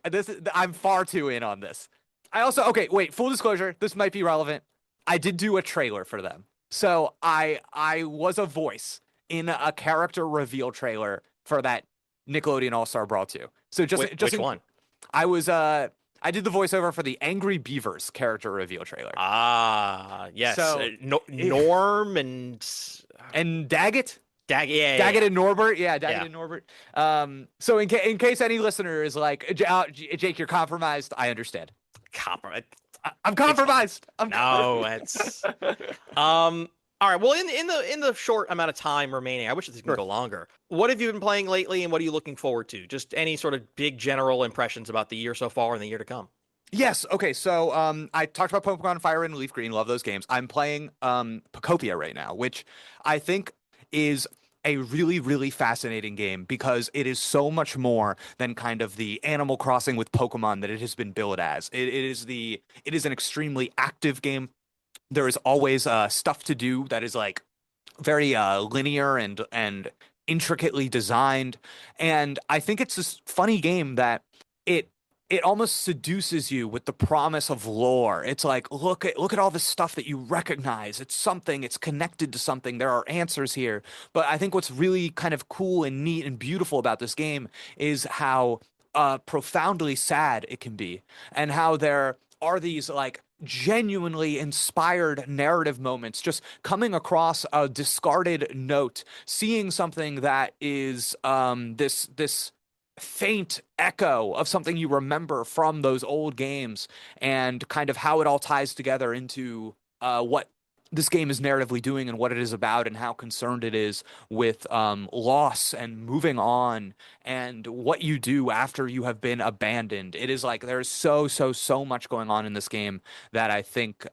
I'm far too in on this. I also okay, wait, full disclosure, this might be relevant. I did do a trailer for them. So I was a voice in a character reveal trailer for that Nickelodeon All-Star Brawl 2. So Which one? I was I did the voiceover for the Angry Beavers character reveal trailer. Ah, yes. So No, if, Norm and and Daggett Dag. Yeah, yeah, Daggett yeah. and Norbert, yeah, Daggett Yeah. and Norbert. So in case any listener is like, Jake, you're compromised. I understand. Copper. I'm It's fine. compromised. I'm. No, it's all right. Well, in the short amount of time remaining, I wish this can Sure. go longer. What have you been playing lately, and what are you looking forward to? Just any sort of big general impressions about the year so far and the year to come. Yes. Okay. So I talked about Pokemon Fire Red and Leaf Green. Love those games. I'm playing Pocopia right now, which I think is a really fascinating game because it is so much more than kind of the Animal Crossing with Pokemon that it has been billed as. It is an extremely active game. There is always stuff to do that is like very linear and intricately designed. And I think it's this funny game that it it almost seduces you with the promise of lore. It's like look at all this stuff that you recognize. It's something, it's connected to something. There are answers here. But I think what's really kind of cool and neat and beautiful about this game is how profoundly sad it can be, and how there are these like genuinely inspired narrative moments just coming across a discarded note, seeing something that is this faint echo of something you remember from those old games, and kind of how it all ties together into what this game is narratively doing and what it is about, and how concerned it is with loss and moving on and what you do after you have been abandoned. It is like there's so much going on in this game that I think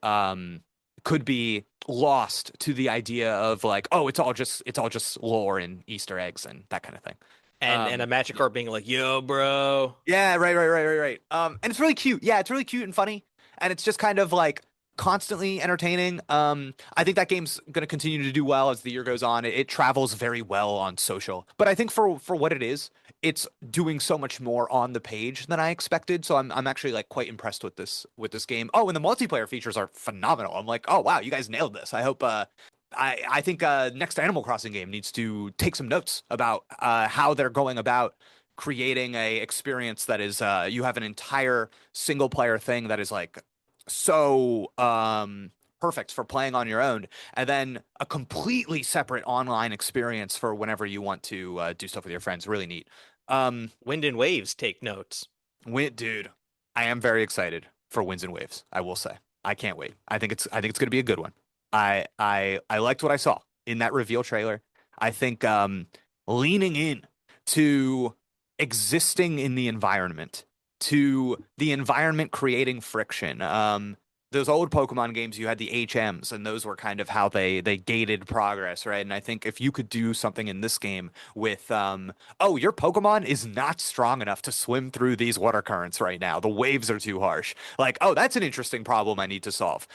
could be lost to the idea of like, oh, it's all just lore and Easter eggs and that kind of thing. And a magic card being like, yo, bro. Yeah, right. And it's really cute. Yeah, it's really cute and funny, and it's just kind of like constantly entertaining. I think that game's gonna continue to do well as the year goes on. It travels very well on social, but I think for what it is, it's doing so much more on the page than I expected. So I'm actually like quite impressed with this game. Oh, and the multiplayer features are phenomenal. I'm like, oh wow, you guys nailed this. I hope I think next Animal Crossing game needs to take some notes about how they're going about creating a experience that is you have an entire single player thing that is like so perfect for playing on your own, and then a completely separate online experience for whenever you want to do stuff with your friends. Really neat. Wind and Waves take notes. Dude, I am very excited for Winds and Waves. I will say, I can't wait. I think it's going to be a good one. I liked what I saw in that reveal trailer. I think leaning in to existing in the environment, to the environment creating friction. Those old Pokemon games, you had the HMs, and those were kind of how they gated progress, right? And I think if you could do something in this game with, oh, your Pokemon is not strong enough to swim through these water currents right now. The waves are too harsh. Like, oh, that's an interesting problem I need to solve.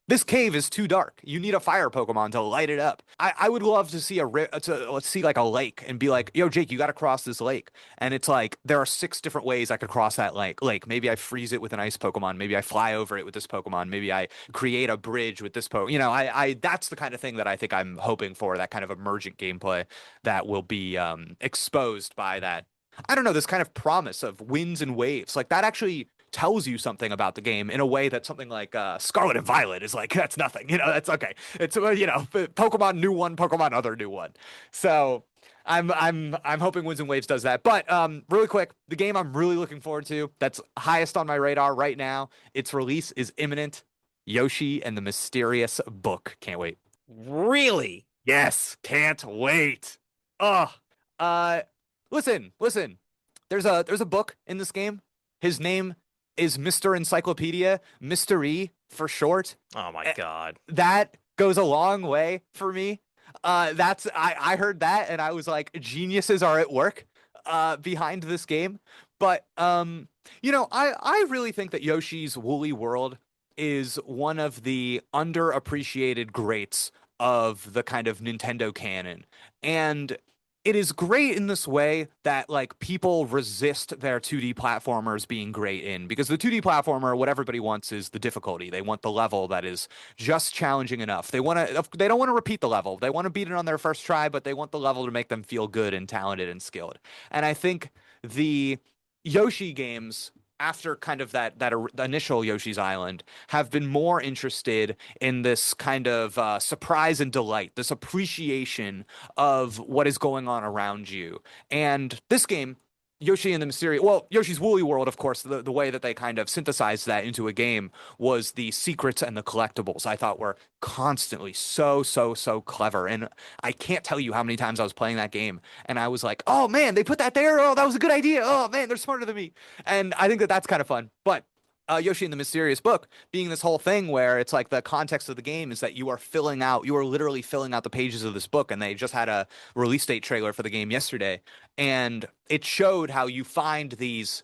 This cave is too dark. You need a fire Pokemon to light it up. I would love to see let's see like a lake and be like, yo, Jake, you got to cross this lake. And it's like there are 6 different ways I could cross that lake. Maybe I freeze it with an ice Pokemon. Maybe I fly over it with this Pokemon. Maybe I create a bridge with this Pokemon. I that's the kind of thing that I think I'm hoping for. That kind of emergent gameplay that will be exposed by that. I don't know, this kind of promise of winds and waves. Like that actually tells you something about the game in a way that something like Scarlet and Violet is like that's nothing. That's okay. It's Pokemon new one, Pokemon other new one. So I'm hoping Winds and Waves does that. But really quick, the game I'm really looking forward to, that's highest on my radar right now. Its release is imminent. Yoshi and the Mysterious Book. Can't wait. Really? Yes, can't wait. Oh, listen. There's a book in this game. His name is Mr. Encyclopedia, Mystery for short. Oh my God. That goes a long way for me. I heard that and I was like, geniuses are at work behind this game. But I really think that Yoshi's Woolly World is one of the underappreciated greats of the kind of Nintendo canon. And it is great in this way that like people resist their 2D platformers being great in, because the 2D platformer, what everybody wants is the difficulty. They want the level that is just challenging enough. They don't want to repeat the level. They want to beat it on their first try, but they want the level to make them feel good and talented and skilled. And I think the Yoshi games, after kind of that initial Yoshi's Island, have been more interested in this kind of surprise and delight, this appreciation of what is going on around you. And this game, Yoshi and the Mysterious, well, Yoshi's Woolly World, of course, the way that they kind of synthesized that into a game was the secrets and the collectibles. I thought were constantly so clever. And I can't tell you how many times I was playing that game and I was like, oh man, they put that there. Oh, that was a good idea. Oh man, they're smarter than me. And I think that that's kind of fun. But Yoshi and the Mysterious Book being this whole thing where it's like the context of the game is that you are literally filling out the pages of this book, and they just had a release date trailer for the game yesterday, and it showed how you find these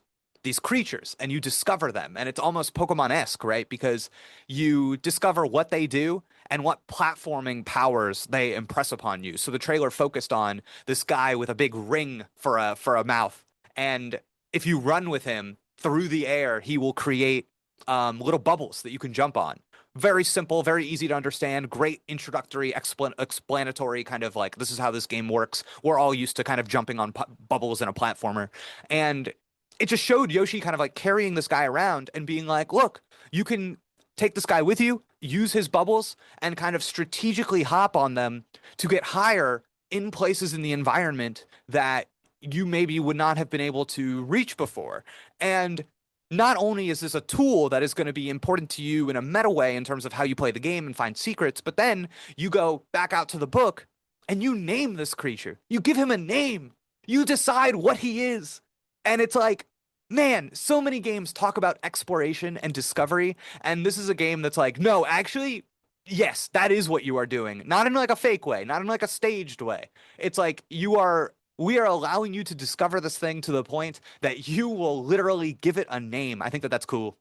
creatures and you discover them, and it's almost Pokemon-esque, right? Because you discover what they do and what platforming powers they impress upon you. So the trailer focused on this guy with a big ring for a mouth, and if you run with him through the air, he will create little bubbles that you can jump on. Very simple, very easy to understand, great introductory, explanatory kind of like, this is how this game works. We're all used to kind of jumping on bubbles in a platformer. And it just showed Yoshi kind of like carrying this guy around and being like, look, you can take this guy with you, use his bubbles, and kind of strategically hop on them to get higher in places in the environment that you maybe would not have been able to reach before. And not only is this a tool that is going to be important to you in a meta way in terms of how you play the game and find secrets, but then you go back out to the book and you name this creature. You give him a name. You decide what he is. And it's like, man, so many games talk about exploration and discovery, and this is a game that's like, no, actually, Yes, that is what you are doing. Not in like a fake way, not in like a staged way. It's like we are allowing you to discover this thing to the point that you will literally give it a name. I think that that's cool.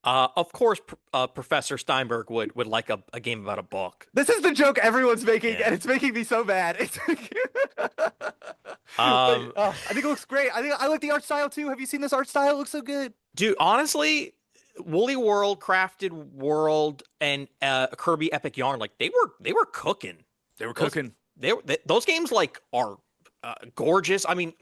Of course, Professor Steinberg would like a game about a book. This is the joke everyone's making, Yeah. and it's making me so mad. It's Um, I think it looks great. I like the art style too. Have you seen this art style? It looks so good. dude, honestly, Woolly World, Crafted World, and Kirby Epic Yarn, like they were cooking. They were Those, cooking. those games like are gorgeous. I mean,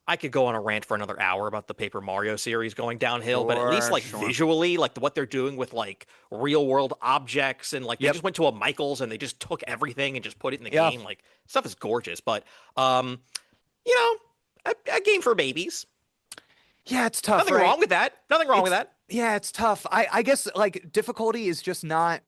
I could go on a rant for another hour about the Paper Mario series going downhill, but at least like Sure. visually, like what they're doing with like real world objects and like they Yep. just went to a Michaels and they just took everything and just put it in the Yeah. game. Like stuff is gorgeous, but um, you know, a game for babies. Yeah, it's tough. Nothing right? wrong with that. Nothing wrong with that. Yeah, it's tough. I guess like difficulty is just not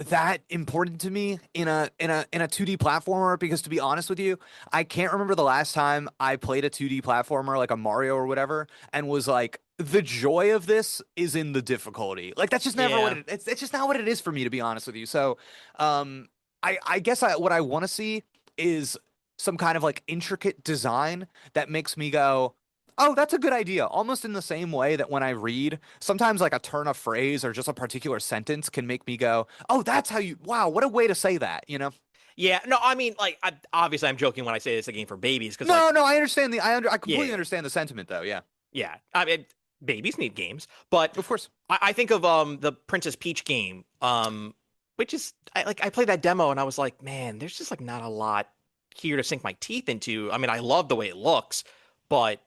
that important to me in a 2D platformer because to be honest with you, I can't remember the last time I played a 2D platformer like a Mario or whatever and was like the joy of this is in the difficulty. Like that's just never what Yeah. it's just not what it is for me to be honest with you. So, I guess what I want to see is some kind of like intricate design that makes me go, oh, that's a good idea. Almost in the same way that when I read, sometimes like a turn of phrase or just a particular sentence can make me go, oh, that's how you, wow, what a way to say that, you know? Yeah, no, I mean, like, obviously, I'm joking when I say it's a game for babies because, No, like, no, I understand I completely Yeah. understand the sentiment though. Yeah, yeah, I mean, babies need games, but of course. I think of the Princess Peach game, which is I played that demo and I was like, man, there's just like not a lot here to sink my teeth into. I mean, I love the way it looks, but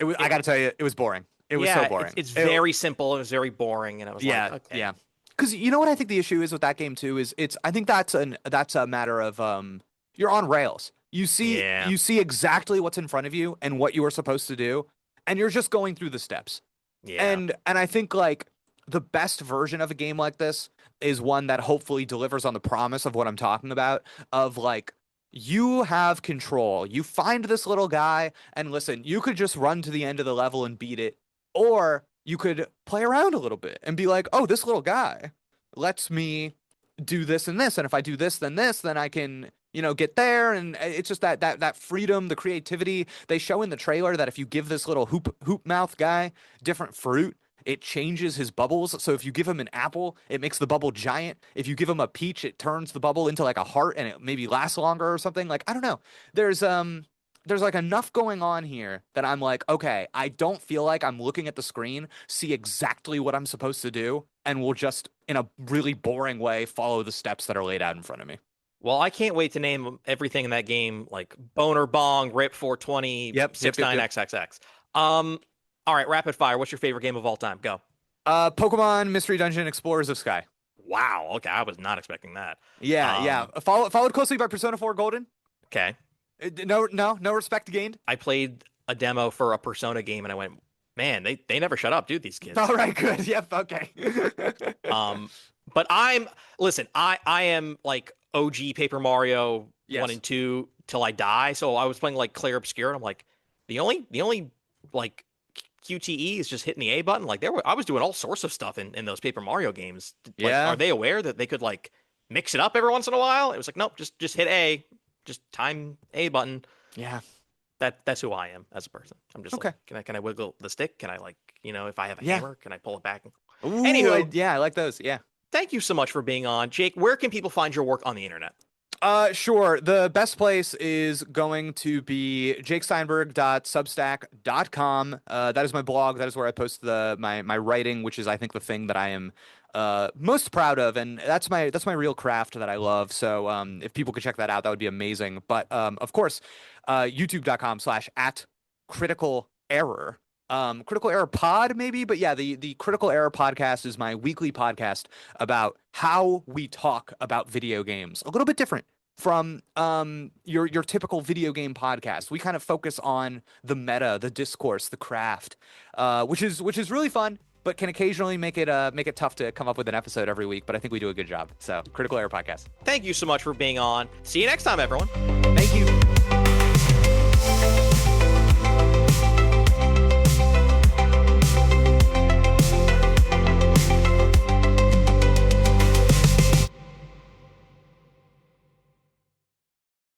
I got to tell you, it was boring. It was yeah, so boring. it's very simple. It was very boring, and I was Yeah, like, okay, yeah. Because you know what I think the issue is with that game too is I think that's a matter of you're on rails. Yeah. You see exactly what's in front of you and what you are supposed to do, and you're just going through the steps. yeah, And I think like the best version of a game like this is one that hopefully delivers on the promise of what I'm talking about of like you have control. You find this little guy and listen, you could just run to the end of the level and beat it or you could play around a little bit and be like, "Oh, this little guy lets me do this and this and if I do this, then I can get there and it's just that freedom, the creativity. They show in the trailer that if you give this little hoop mouth guy different fruit, it changes his bubbles. So if you give him an apple, it makes the bubble giant. If you give him a peach, it turns the bubble into like a heart and it maybe lasts longer or something. Like, I don't know. There's like enough going on here that I'm like, okay, I don't feel like I'm looking at the screen, see exactly what I'm supposed to do, and will just in a really boring way follow the steps that are laid out in front of me. Well, I can't wait to name everything in that game like Boner Bong, Rip 420, Yep. 69XXX. All right, rapid fire. What's your favorite game of all time? Go. Pokemon Mystery Dungeon Explorers of Sky. Wow. Okay, I was not expecting that. Yeah. Followed closely by Persona 4 Golden. Okay. No respect gained. I played a demo for a Persona game and I went, man, they never shut up, dude, these kids. All right, good. Yep, okay. But I am like OG Paper Mario Yes. 1 and 2 till I die. So I was playing like Clear Obscure and I'm like, the only like QTE is just hitting the A button. Like I was doing all sorts of stuff in those Paper Mario games. Like, Yeah. are they aware that they could like mix it up every once in a while? It was like, nope, just hit A, just time A button. Yeah. That's who I am as a person. I'm just Okay. like, can I wiggle the stick? Can I like, if I have a Yeah. hammer, can I pull it back? Ooh, Anywho. I like those. Yeah. Thank you so much for being on. Jake, where can people find your work on the internet? Sure. The best place is going to be jakesteinberg.substack.com. That is my blog. That is where I post my writing, which is I think the thing that I am most proud of, and that's my real craft that I love. So if people could check that out, that would be amazing. But of course, youtube.com/@critical error. Critical Error Pod, maybe, but yeah, the Critical Error Podcast is my weekly podcast about how we talk about video games. A little bit different from your typical video game podcast. We kind of focus on the meta, the discourse, the craft, which is really fun, but can occasionally make it tough to come up with an episode every week. But I think we do a good job. So Critical Error Podcast. Thank you so much for being on. See you next time, everyone. Thank you.